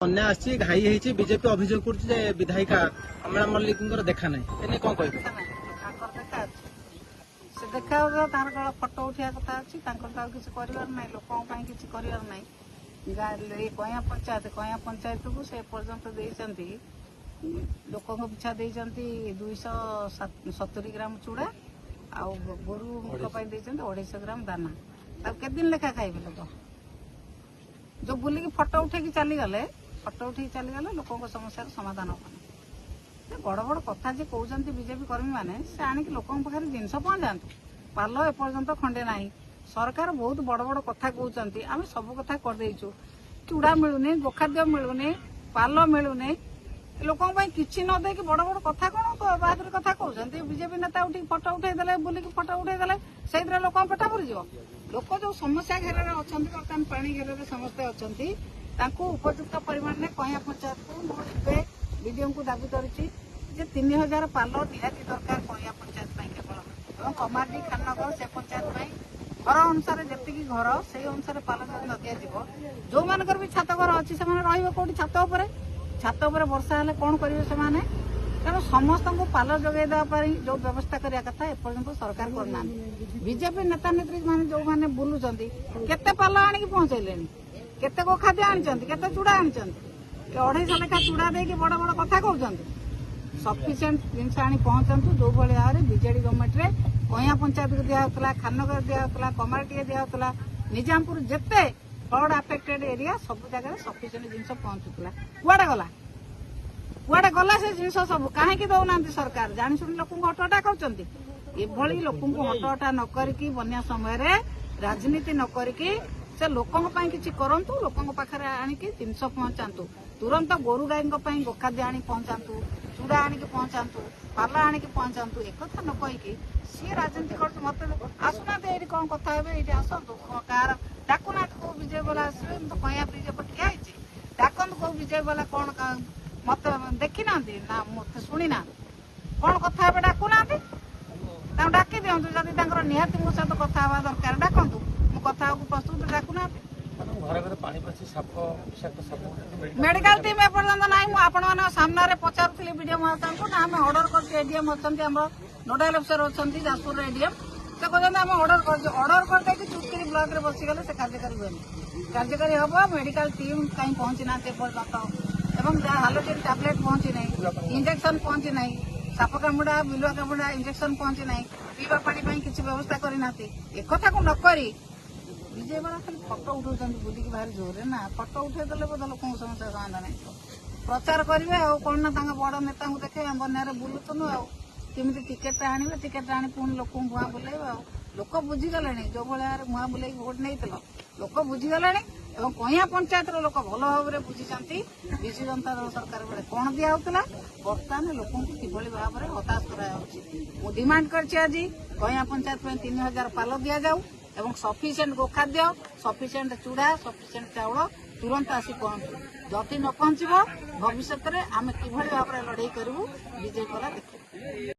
अन्या आसी घाई है बीजेपी अभियोग कर विधायिका अमला मल्लिक देखा ना कौन कह देखा तार फटो उठा कथा अच्छी किसी कर लोकों किसी कर कया पंचायत को से पर्यंत देती लोकों पिछा देती 270 ग्राम चूड़ा आउ गोरु देते 250 ग्राम दाना तब केत दिन लेखा खाइबे लोक जो बुलिकी फटो उठे चलीगले लोकों समस्या समाधान हे बड़ बड़ कथा जे कहते बीजेपी कर्मी मैंने से आणिक लोकों पाखे जिनस पहुंचातु पाल एपर्यंत खंडे ना सरकार बहुत बड़ बड़ कथा कहते आम सब कथा करदेचु चूड़ा मिलूनी गोखाद्य मिलूनी पाल मिलूनी लोकों किसी न दे बड़ बड़ कथा कौन तो बहादुर कथा कहते बीजेपी नेता उठी फटो उठेदे बुलिकी फटो उठेदे से लोक पेटा भरी लोक जो समस्या घेर अच्छा बर्तमान पानी घेर समस्ते अच्छा उपयुक्त परिमाण में कया पंचायत को विडीओ को दाबी करुच्ची 3000 पाल निहाती दरकार कया पंचायत केवल कमाटी खाननगर से पंचायत घर अनुसार जी घर से अनुसार पाल न दिज्व जो मानकर भी छात घर अच्छी से कौटी छात वर्षा हेल्ले कौन करेंगे से तेणु समस्त को पाल जगै देवाई जो व्यवस्था करने कथा एपर्यंत सरकार करना बीजेपी नेता नेत्री मैंने जो मैंने बुलूं केते पाल आणिक पहुंचेले केते को खाद्य आनिचंती केते चूड़ा आनिचंती 250 लेखा चूड़ा देके बड़ बड़ कथा कहते सफिसीयंट जिनस आनी पहुंचतु जो भाई भाव में बीजेडी गवर्नमेंट रे कया पंचायत को दिया खाननगर दिया कमाटी दिया निजामपुर जिते फ्लड अफेक्टेड एरिया सब जगह सफिसीयंट जिनस पहुंचुला कुआडे गला से जिनस सब कहीं दौना सरकार जाशुणी लोक हटहटा कर लोक हटहटा न करके बन्या समय राजनीति न करके से लोकों किसी करंतु लोकों पाखे आणिकी जिनस पहुंचातु तुरंत गोरु गाई गोखाद्य आनी पहुंचातु चूड़ा आनिक पहुंचातु पाल आनिक पहुंचातु एक कथा न कहीकि सी राजनीति कर मत आसुना ये कौन कथा ये आसतु कार डाकुना कौ विजय बोला आसवे तो कया ब्रिज पर ठिया डाकत कौ विजय बोला कौन मत देखी ना मत शुणी ना कौन कथा डाकुना डाकी दिंतु जदि निहाती मो सहित कथा हवा दरकार डाकतु मो कथा प्रस्तुत डाकुना मेडिकल टीम एपर्यंत ना आपण सामने पचारूली वीडियो महाता को आम अर्डर कर एडीएम अच्छा नोडाल अफिसर अच्छा जाजपुर एडीएम से कहते आम अर्डर करदे चुटकी ब्लॉक में बसीगले से कार्यकारी हुए कार्यकारी हम मेडिकल टीम कहीं पहुंची ना पर्यटन हालोटेन टैबलेट पहुंची ना इंजेक्शन पहुंची ना साप कामुड़ा बिलुआ कामुड़ा इंजेक्शन पहुंची ना पीवा पानी किसी व्यवस्था करना एक को नक विजय वाला खाली फटो उठा बुलिकी भारी जोर ना फटो उठेदे बोध लोक समस्या समाधान प्रचार करेंगे कौन ना बड़ नेता देखे बन्या बुलुतनु आमती टिकेट आने टिकेट आनी पुणी लोक भुआ बुले लोक बुझीगले जो भाई भुआ बुले भोट नहीं लोक बुझीगले कया पंचायत लोक भल भाव में बुझी विजु जनता दल सरकार बेले कौन दिया बर्तमान लोक कि भाव में हताश कर डिमांड कर कया पंचायत 3000 पाल दि जाऊ एवं सफिसीयंट गोखाद्य सफिसीयंट चूड़ा सफिसीयंट चाउल तुरंत आसी पहुंचू जदि न पहुंचब भविष्य में आम कि भाव में लड़ाई करूँ बीजेपी वाला देख